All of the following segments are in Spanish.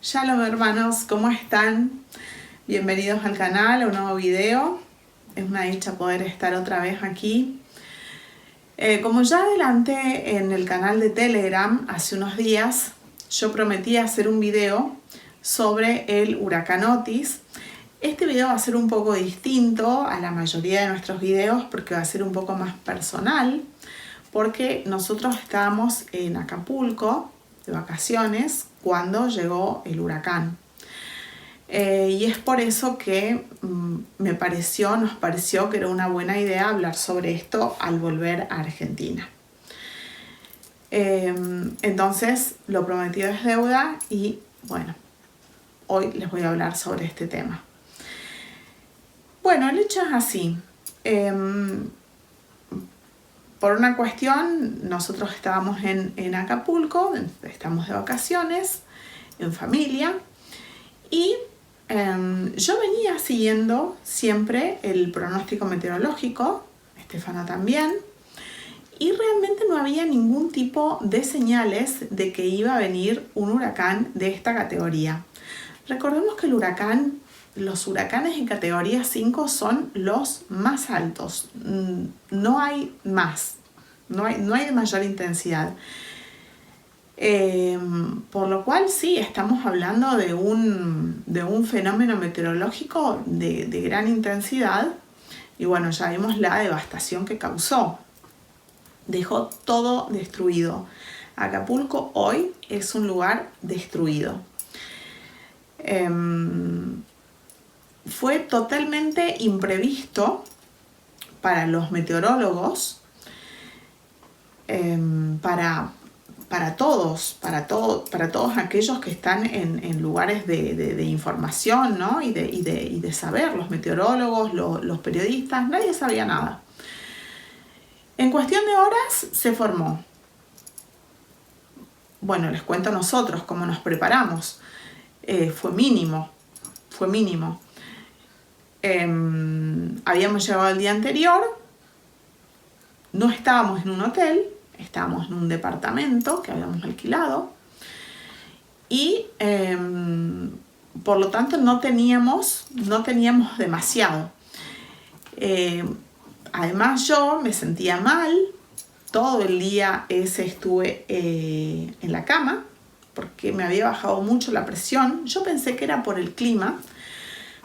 Shalom hermanos, ¿cómo están? Bienvenidos al canal, a un nuevo video. Es una dicha poder estar otra vez aquí. Como ya adelanté en el canal de Telegram hace unos días, yo prometí hacer un video sobre el huracán Otis. Este video va a ser un poco distinto a la mayoría de nuestros videos porque va a ser un poco más personal, porque nosotros estábamos en Acapulco de vacaciones cuando llegó el huracán. Y es por eso que nos pareció que era una buena idea hablar sobre esto al volver a Argentina. Entonces lo prometido es deuda y bueno, hoy les voy a hablar sobre este tema. Bueno, el hecho es así. Por una cuestión, nosotros estábamos en Acapulco, estamos de vacaciones, en familia, y yo venía siguiendo siempre el pronóstico meteorológico, Estefano también, y realmente no había ningún tipo de señales de que iba a venir un huracán de esta categoría. Recordemos que los huracanes en categoría 5 son los más altos, no hay más, no hay de mayor intensidad. Por lo cual sí, estamos hablando de un fenómeno meteorológico de gran intensidad y bueno, ya vimos la devastación que causó. Dejó todo destruido. Acapulco hoy es un lugar destruido. Fue totalmente imprevisto para los meteorólogos, para todos aquellos que están en lugares de información, ¿no? y de saber, los meteorólogos, los periodistas, nadie sabía nada. En cuestión de horas se formó. Bueno, les cuento nosotros cómo nos preparamos. Fue mínimo. Habíamos llegado el día anterior, no estábamos en un hotel, estábamos en un departamento que habíamos alquilado y por lo tanto no teníamos demasiado. Además yo me sentía mal, todo el día estuve en la cama porque me había bajado mucho la presión. Yo pensé que era por el clima,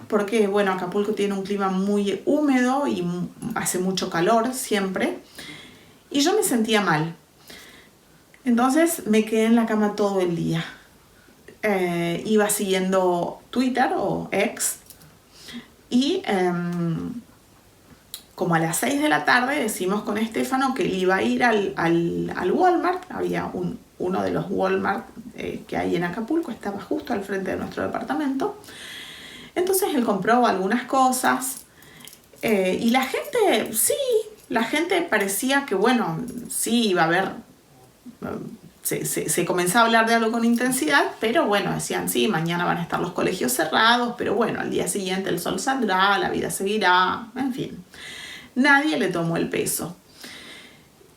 porque bueno, Acapulco tiene un clima muy húmedo y hace mucho calor siempre, y yo me sentía mal. Entonces me quedé en la cama todo el día. Iba siguiendo Twitter o X y como a las 6 de la tarde decimos con Estefano que él iba a ir al Walmart. Había uno de los Walmart que hay en Acapulco, estaba justo al frente de nuestro departamento. Entonces él compró algunas cosas y la gente parecía que bueno, sí iba a haber, se comenzaba a hablar de algo con intensidad, pero bueno, decían sí, mañana van a estar los colegios cerrados, pero bueno, al día siguiente el sol saldrá, la vida seguirá, en fin. Nadie le tomó el peso.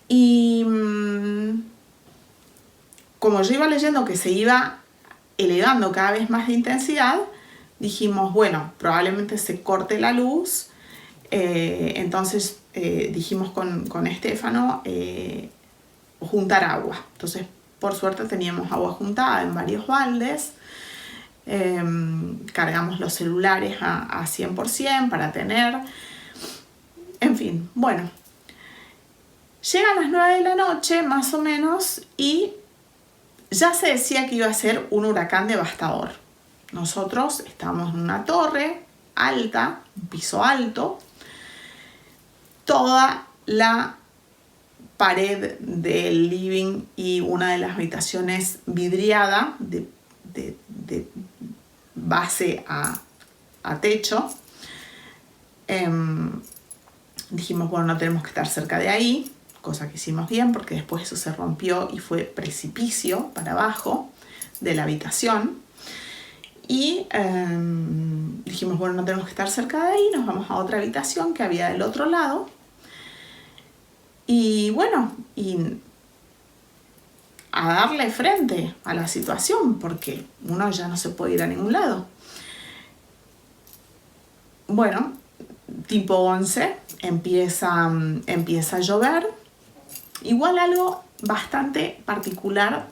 Y como yo iba leyendo que se iba elevando cada vez más de intensidad, dijimos, bueno, probablemente se corte la luz. Entonces dijimos con Estefano juntar agua. Entonces, por suerte teníamos agua juntada en varios baldes. Cargamos los celulares a 100% para tener. En fin, bueno. Llegan las 9 de la noche, más o menos, y ya se decía que iba a ser un huracán devastador. Nosotros estábamos en una torre alta, un piso alto. Toda la pared del living y una de las habitaciones vidriada de base a techo. Dijimos, bueno, no tenemos que estar cerca de ahí, cosa que hicimos bien porque después eso se rompió y fue precipicio para abajo de la habitación. Y dijimos, bueno, no tenemos que estar cerca de ahí, nos vamos a otra habitación que había del otro lado. Y bueno, y a darle frente a la situación, porque uno ya no se puede ir a ningún lado. Bueno, tipo 11 empieza a llover. Igual algo bastante particular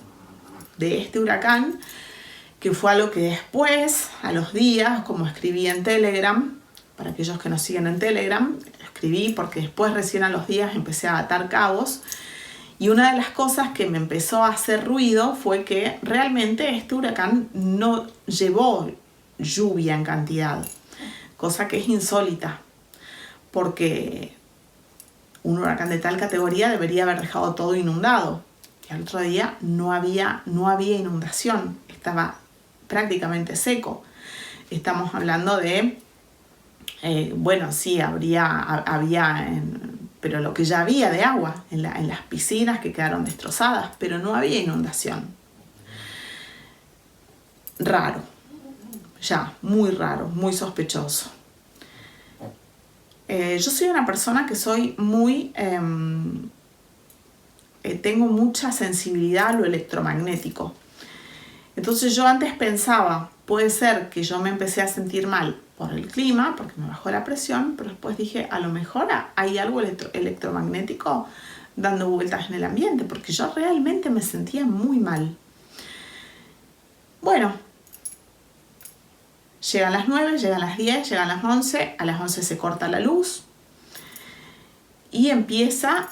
de este huracán, que fue algo que después, a los días, como escribí en Telegram, para aquellos que nos siguen en Telegram, escribí porque después recién a los días empecé a atar cabos. Y una de las cosas que me empezó a hacer ruido fue que realmente este huracán no llevó lluvia en cantidad, cosa que es insólita, porque un huracán de tal categoría debería haber dejado todo inundado. Y al otro día no había inundación, estaba prácticamente seco. Estamos hablando de, bueno, sí, pero lo que ya había de agua en las piscinas que quedaron destrozadas, pero no había inundación. Raro, ya, muy raro, muy sospechoso. Yo soy una persona que soy tengo mucha sensibilidad a lo electromagnético. Entonces yo antes pensaba, puede ser que yo me empecé a sentir mal por el clima, porque me bajó la presión, pero después dije, a lo mejor hay algo electromagnético dando vueltas en el ambiente, porque yo realmente me sentía muy mal. Bueno, llegan las 9, llegan las 10, llegan las 11, a las 11 se corta la luz y empieza,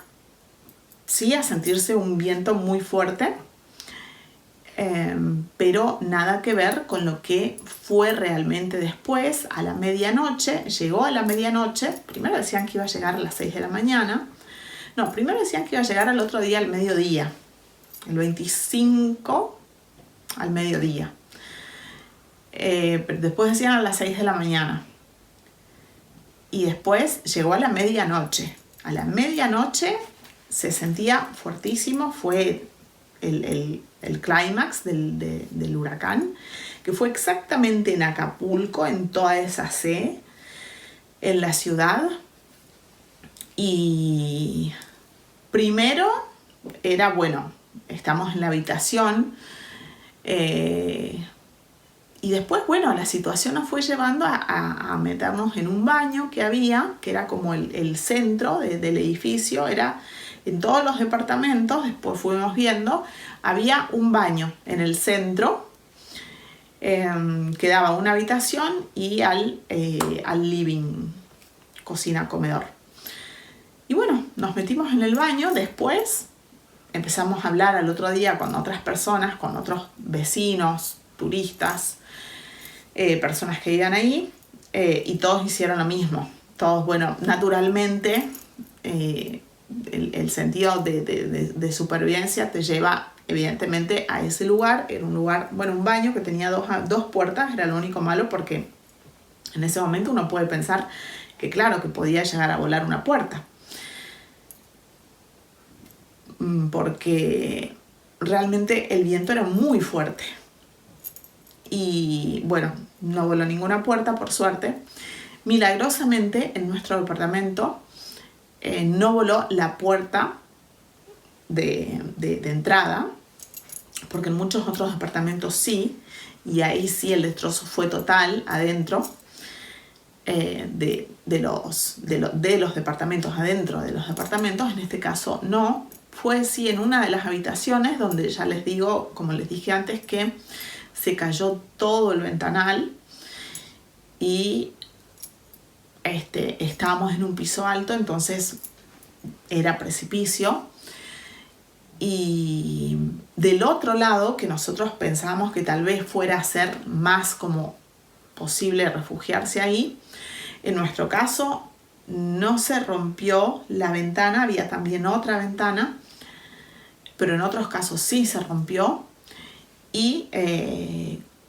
sí, a sentirse un viento muy fuerte, pero nada que ver con lo que fue realmente después. A la medianoche, llegó a la medianoche, primero decían que iba a llegar a las 6 de la mañana, no, primero decían que iba a llegar al otro día al mediodía, el 25 al mediodía, pero después decían a las 6 de la mañana, y después llegó a la medianoche. A la medianoche se sentía fuertísimo, fue el clímax del huracán, que fue exactamente en Acapulco, en toda esa C, en la ciudad. Y primero era, bueno, estamos en la habitación, y después, bueno, la situación nos fue llevando a meternos en un baño que había, que era como el centro del edificio, era en todos los departamentos, después fuimos viendo, había un baño en el centro, que daba una habitación y al living, cocina, comedor. Y bueno, nos metimos en el baño, después empezamos a hablar al otro día con otras personas, con otros vecinos, turistas, personas que vivían ahí, y todos hicieron lo mismo. Todos, bueno, naturalmente, el sentido de supervivencia te lleva evidentemente a ese lugar. Era un lugar, bueno, un baño que tenía dos puertas, era lo único malo, porque en ese momento uno puede pensar que claro, que podía llegar a volar una puerta, porque realmente el viento era muy fuerte. Y bueno, no voló ninguna puerta, por suerte. Milagrosamente, en nuestro departamento no voló la puerta de entrada, porque en muchos otros departamentos sí, y ahí sí el destrozo fue total adentro de los departamentos, adentro de los departamentos. En este caso no, fue sí en una de las habitaciones, donde ya les digo, como les dije antes, que se cayó todo el ventanal y estábamos en un piso alto, entonces era precipicio. Y del otro lado, que nosotros pensábamos que tal vez fuera a ser más como posible refugiarse ahí, en nuestro caso no se rompió la ventana, había también otra ventana, pero en otros casos sí se rompió. Y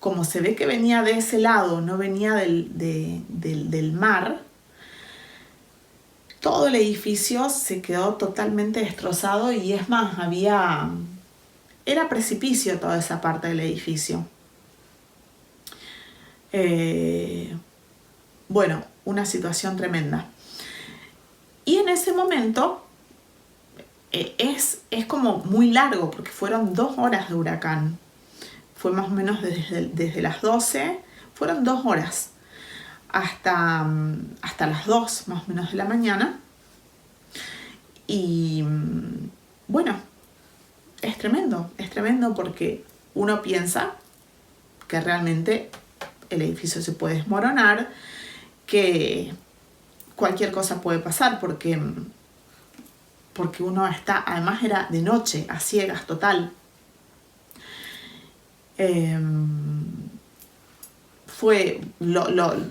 como se ve que venía de ese lado, no venía del mar, todo el edificio se quedó totalmente destrozado, y es más, era precipicio toda esa parte del edificio. Bueno, una situación tremenda. Y en ese momento es como muy largo, porque fueron 2 horas de huracán. Fue más o menos desde las 12, fueron 2 horas hasta las 2 más o menos de la mañana. Y bueno, es tremendo porque uno piensa que realmente el edificio se puede desmoronar, que cualquier cosa puede pasar, porque uno está, además era de noche, a ciegas total.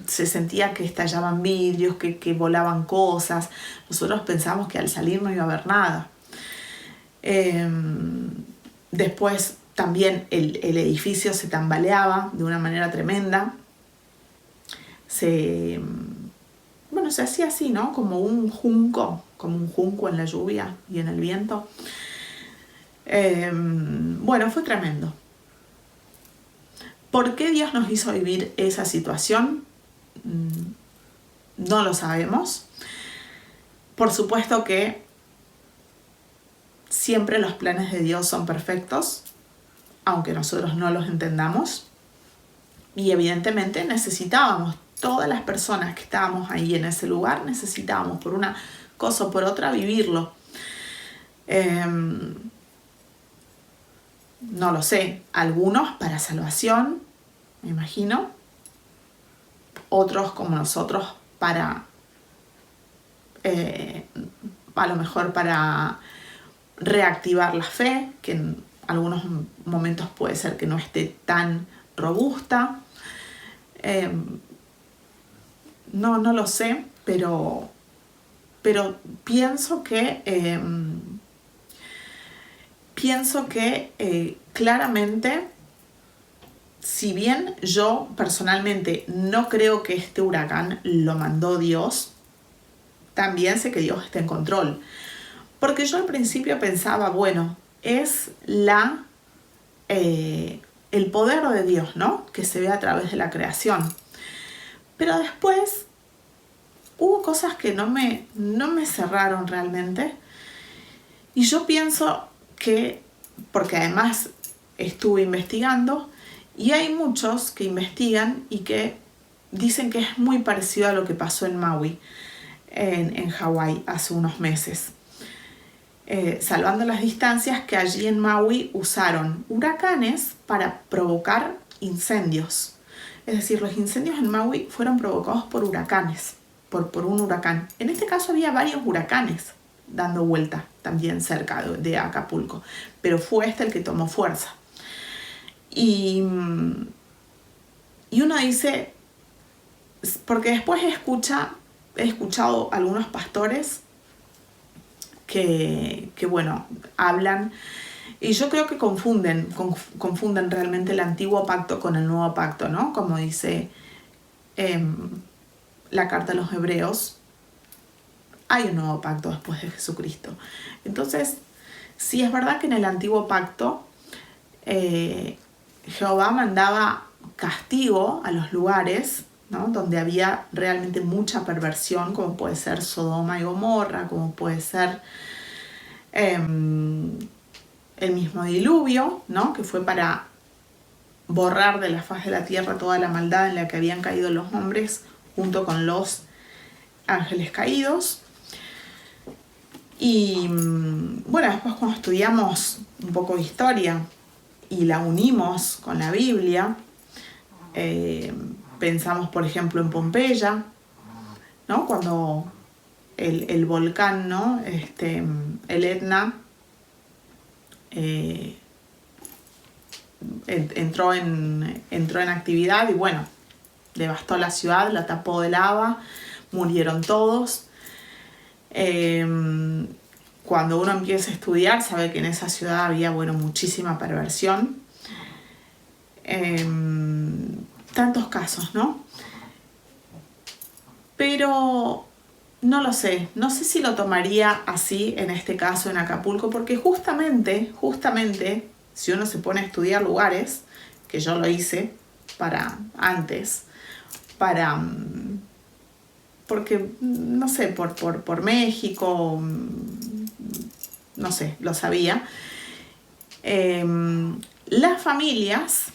Se sentía que estallaban vidrios, que volaban cosas. Nosotros pensamos que al salir no iba a haber nada. Después también el edificio se tambaleaba de una manera tremenda. Se hacía así, ¿no? Como un junco en la lluvia y en el viento. Fue tremendo. ¿Por qué Dios nos hizo vivir esa situación? No lo sabemos. Por supuesto que siempre los planes de Dios son perfectos, aunque nosotros no los entendamos. Y evidentemente necesitábamos, todas las personas que estábamos ahí en ese lugar, necesitábamos por una cosa o por otra vivirlo. No lo sé, algunos para salvación, me imagino, otros como nosotros para, a lo mejor para reactivar la fe, que en algunos momentos puede ser que no esté tan robusta. No lo sé, pero pienso que claramente, si bien yo personalmente no creo que este huracán lo mandó Dios, también sé que Dios está en control. Porque yo al principio pensaba, bueno, es el poder de Dios, ¿no? Que se ve a través de la creación. Pero después hubo cosas que no me cerraron realmente. Y yo pienso que, porque además estuve investigando, y hay muchos que investigan y que dicen que es muy parecido a lo que pasó en Maui, en Hawái, hace unos meses. Salvando las distancias, que allí en Maui usaron huracanes para provocar incendios. Es decir, los incendios en Maui fueron provocados por huracanes, por un huracán. En este caso había varios huracanes dando vuelta también cerca de Acapulco, pero fue este el que tomó fuerza. Y uno dice, porque después he escuchado algunos pastores que hablan, y yo creo que confunden realmente el antiguo pacto con el nuevo pacto, ¿no? Como dice la carta a los Hebreos, hay un nuevo pacto después de Jesucristo. Entonces, sí es verdad que en el antiguo pacto Jehová mandaba castigo a los lugares, ¿no? Donde había realmente mucha perversión, como puede ser Sodoma y Gomorra, como puede ser el mismo diluvio, ¿no? Que fue para borrar de la faz de la tierra toda la maldad en la que habían caído los hombres junto con los ángeles caídos. Y después cuando estudiamos un poco de historia y la unimos con la Biblia, pensamos por ejemplo en Pompeya, ¿no? Cuando el volcán, ¿no? El Etna entró en actividad y devastó la ciudad, la tapó de lava, murieron todos. Cuando uno empieza a estudiar sabe que en esa ciudad había muchísima perversión. Tantos casos, ¿no? Pero no lo sé, no sé si lo tomaría así en este caso en Acapulco, porque justamente, si uno se pone a estudiar lugares, que yo lo hice porque, no sé, por México, no sé, lo sabía. Las familias,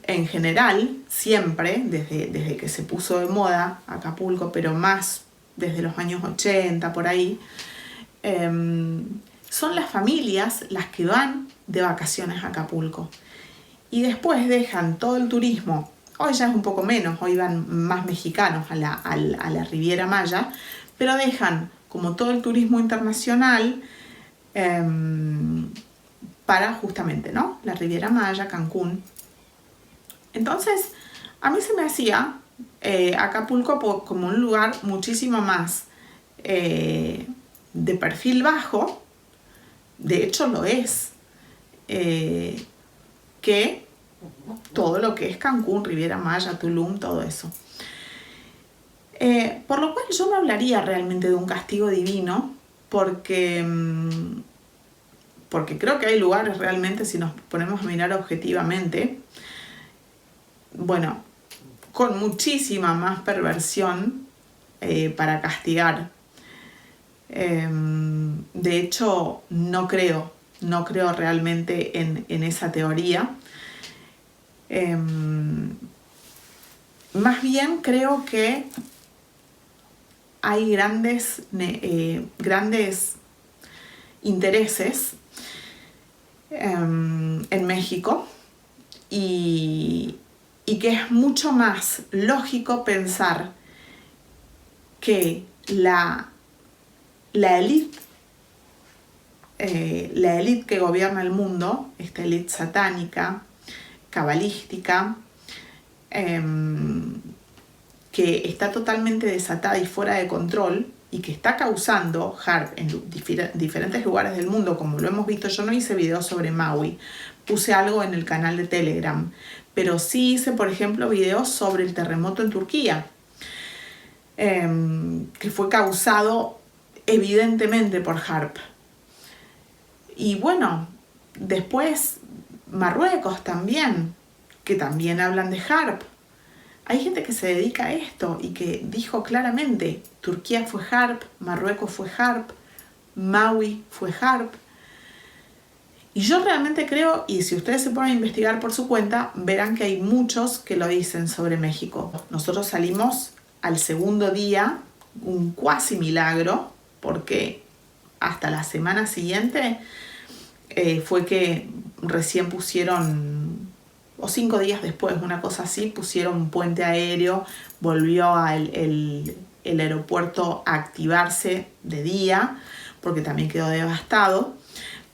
en general, siempre, desde que se puso de moda Acapulco, pero más desde los años 80, por ahí, son las familias las que van de vacaciones a Acapulco. Y después dejan todo el turismo. Hoy ya es un poco menos, hoy van más mexicanos a la Riviera Maya, pero dejan como todo el turismo internacional para justamente, ¿no? La Riviera Maya, Cancún. Entonces, a mí se me hacía Acapulco como un lugar muchísimo más de perfil bajo, de hecho lo es, que todo lo que es Cancún, Riviera Maya, Tulum, todo eso. Por lo cual yo no hablaría realmente de un castigo divino, porque creo que hay lugares realmente, si nos ponemos a mirar objetivamente, bueno, con muchísima más perversión para castigar. De hecho, no creo realmente en esa teoría. Más bien creo que hay grandes intereses en México y que es mucho más lógico pensar que la élite que gobierna el mundo, esta élite satánica, cabalística, que está totalmente desatada y fuera de control y que está causando HAARP en diferentes lugares del mundo, como lo hemos visto. Yo no hice videos sobre Maui, puse algo en el canal de Telegram, pero sí hice, por ejemplo, videos sobre el terremoto en Turquía, que fue causado evidentemente por HAARP. Y bueno, después Marruecos también, que también hablan de HAARP. Hay gente que se dedica a esto y que dijo claramente, Turquía fue HAARP, Marruecos fue HAARP, Maui fue HAARP. Y yo realmente creo, y si ustedes se ponen a investigar por su cuenta, verán que hay muchos que lo dicen sobre México. Nosotros salimos al segundo día, un cuasi milagro, porque hasta la semana siguiente fue que recién pusieron, o 5 días después, una cosa así, pusieron un puente aéreo, volvió el aeropuerto a activarse de día, porque también quedó devastado,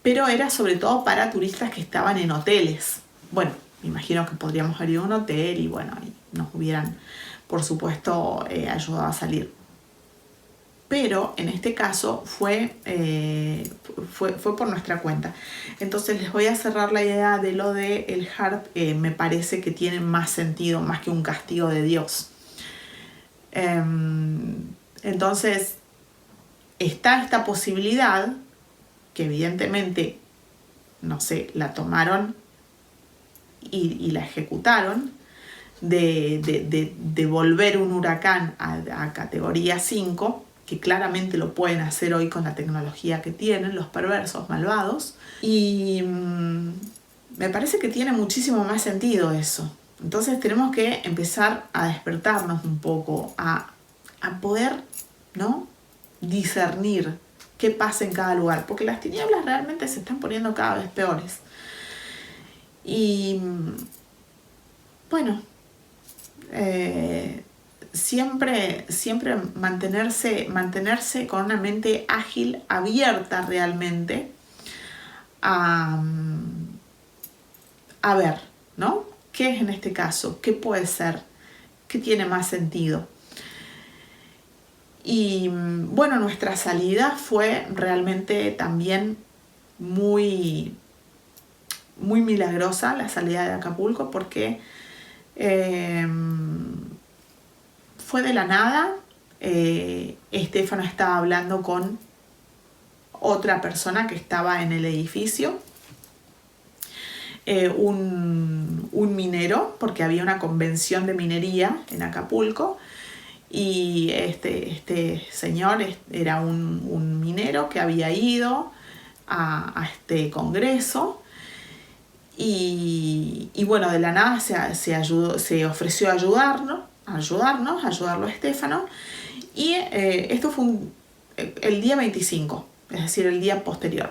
pero era sobre todo para turistas que estaban en hoteles. Bueno, me imagino que podríamos haber ido a un hotel y bueno, y nos hubieran, por supuesto, ayudado a salir. Pero en este caso fue por nuestra cuenta. Entonces les voy a cerrar la idea de lo del HAARP. Me parece que tiene más sentido, más que un castigo de Dios. Entonces está esta posibilidad, que evidentemente, no sé, la tomaron y la ejecutaron, de volver un huracán a categoría 5, que claramente lo pueden hacer hoy con la tecnología que tienen los perversos malvados, y me parece que tiene muchísimo más sentido eso. Entonces tenemos que empezar a despertarnos un poco, a poder, ¿no?, discernir qué pasa en cada lugar, porque las tinieblas realmente se están poniendo cada vez peores. Y bueno, siempre mantenerse con una mente ágil, abierta realmente a ver, ¿no?, ¿qué es en este caso? ¿Qué puede ser? ¿Qué tiene más sentido? Y bueno, nuestra salida fue realmente también muy, muy milagrosa, la salida de Acapulco, porque fue de la nada. Estefano estaba hablando con otra persona que estaba en el edificio, un minero, porque había una convención de minería en Acapulco, y este señor era un minero que había ido a este congreso y bueno, de la nada se ofreció a ayudarlo a Estéfano, y esto fue el día 25, es decir, el día posterior,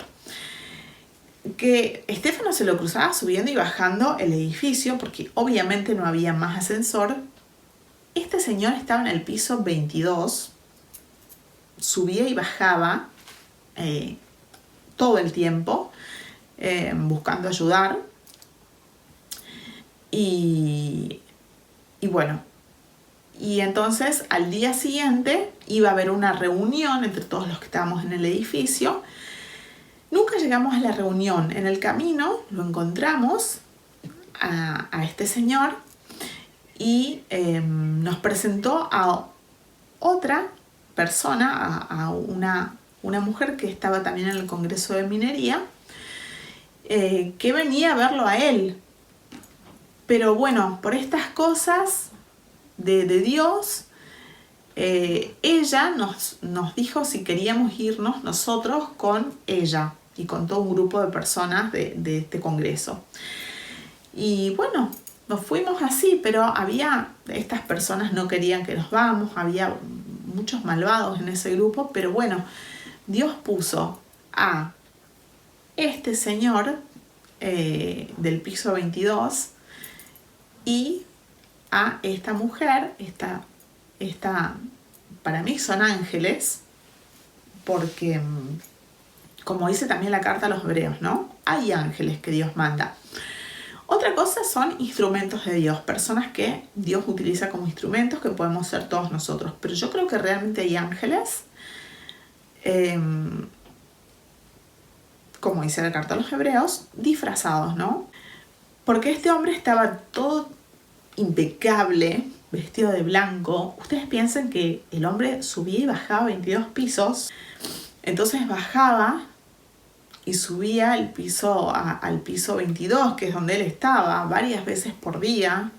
que Estéfano se lo cruzaba subiendo y bajando el edificio, porque obviamente no había más ascensor. Este señor estaba en el piso 22, subía y bajaba todo el tiempo, buscando ayudar. Y bueno, y entonces al día siguiente iba a haber una reunión entre todos los que estábamos en el edificio. Nunca llegamos a la reunión. En el camino lo encontramos a este señor y nos presentó a otra persona, a una mujer que estaba también en el Congreso de Minería, que venía a verlo a él. Pero bueno, por estas cosas de Dios, ella nos dijo si queríamos irnos nosotros con ella y con todo un grupo de personas de este congreso. Y bueno, nos fuimos así, pero estas personas no querían que nos vamos, había muchos malvados en ese grupo, pero bueno, Dios puso a este señor del piso 22 y a esta mujer, esta para mí son ángeles, porque como dice también la carta a los hebreos, ¿no? Hay ángeles que Dios manda. Otra cosa son instrumentos de Dios, personas que Dios utiliza como instrumentos, que podemos ser todos nosotros. Pero yo creo que realmente hay ángeles, como dice la carta a los hebreos, disfrazados, ¿no? Porque este hombre estaba todo impecable, vestido de blanco. Ustedes piensan que el hombre subía y bajaba 22 pisos, entonces bajaba y subía al piso 22, que es donde él estaba, varias veces por día,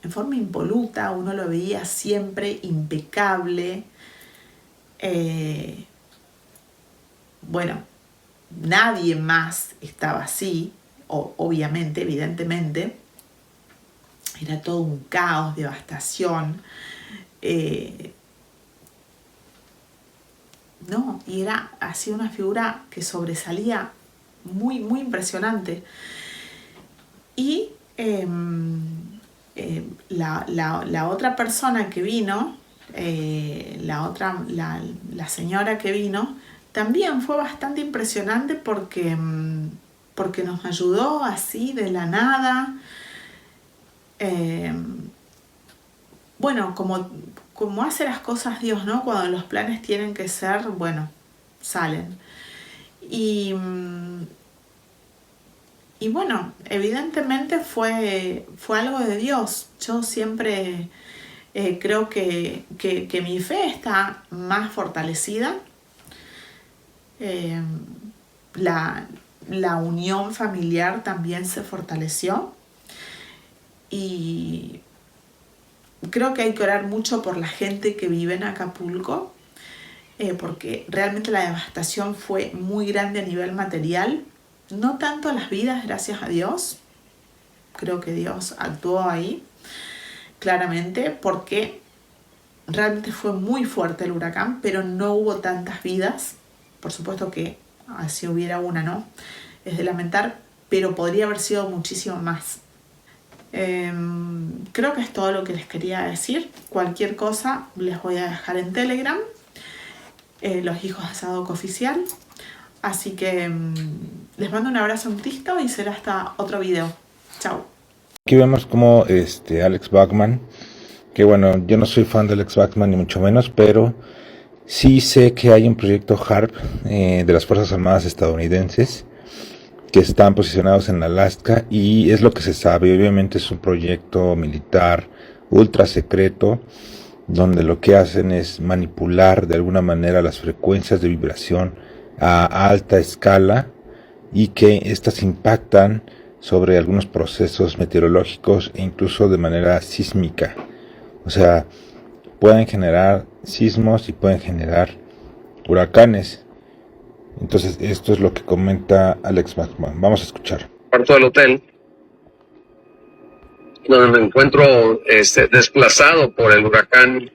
en forma impoluta. Uno lo veía siempre impecable. Bueno, nadie más estaba así, obviamente, evidentemente. Era todo un caos, devastación. No, y era así una figura que sobresalía muy, muy impresionante. Y la otra persona que vino, la señora que vino, también fue bastante impresionante porque nos ayudó así de la nada. Bueno, como hace las cosas Dios, ¿no? Cuando los planes tienen que ser, bueno, salen. Y bueno, evidentemente fue algo de Dios. Yo siempre creo que mi fe está más fortalecida. La unión familiar también se fortaleció. Y creo que hay que orar mucho por la gente que vive en Acapulco, porque realmente la devastación fue muy grande a nivel material. No tanto las vidas, gracias a Dios. Creo que Dios actuó ahí, claramente, porque realmente fue muy fuerte el huracán, pero no hubo tantas vidas. Por supuesto que si hubiera una, ¿no? Es de lamentar, pero podría haber sido muchísimo más. Creo que es todo lo que les quería decir. Cualquier cosa les voy a dejar en Telegram, los hijos de Sadoc Oficial. Así que les mando un abrazo en Cristo y será hasta otro video. Chao. Aquí vemos como Alex Bachman, que bueno, yo no soy fan de Alex Bachman ni mucho menos, pero sí sé que hay un proyecto HARP de las Fuerzas Armadas estadounidenses que están posicionados en Alaska, y es lo que se sabe. Obviamente es un proyecto militar ultra secreto, donde lo que hacen es manipular de alguna manera las frecuencias de vibración a alta escala, y que estas impactan sobre algunos procesos meteorológicos e incluso de manera sísmica. O sea, pueden generar sismos y pueden generar huracanes. Entonces, esto es lo que comenta Alex Bachman. Vamos a escuchar. Cuarto del hotel, donde me encuentro desplazado por el huracán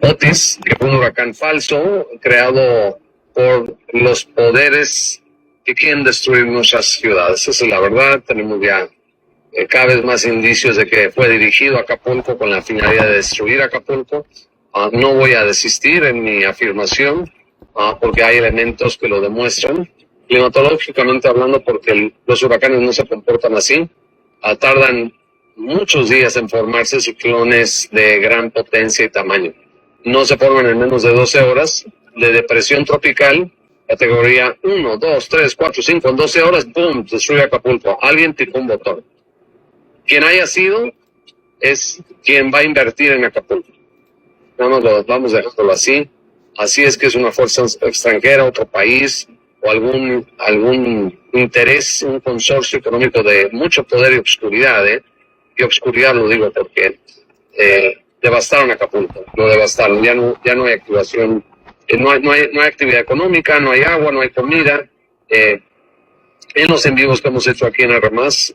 Otis, que fue un huracán falso creado por los poderes que quieren destruir nuestras ciudades. Esa es la verdad. Tenemos ya cada vez más indicios de que fue dirigido a Acapulco con la finalidad de destruir Acapulco. No voy a desistir en mi afirmación porque hay elementos que lo demuestran. Climatológicamente hablando, porque los huracanes no se comportan así. Tardan muchos días en formarse ciclones de gran potencia y tamaño. No se forman en menos de 12 horas. De depresión tropical, categoría 1, 2, 3, 4, 5, en 12 horas, ¡boom!, destruye Acapulco. Alguien picó un botón. Quien haya sido es quien va a invertir en Acapulco. Vamos dejándolo así. Así es que es una fuerza extranjera, otro país, o algún interés, un consorcio económico de mucho poder y obscuridad. Y obscuridad lo digo porque devastaron Acapulco, lo devastaron. Ya no hay activación, no hay actividad económica, no hay agua, no hay comida. En los en vivos que hemos hecho aquí en Armas,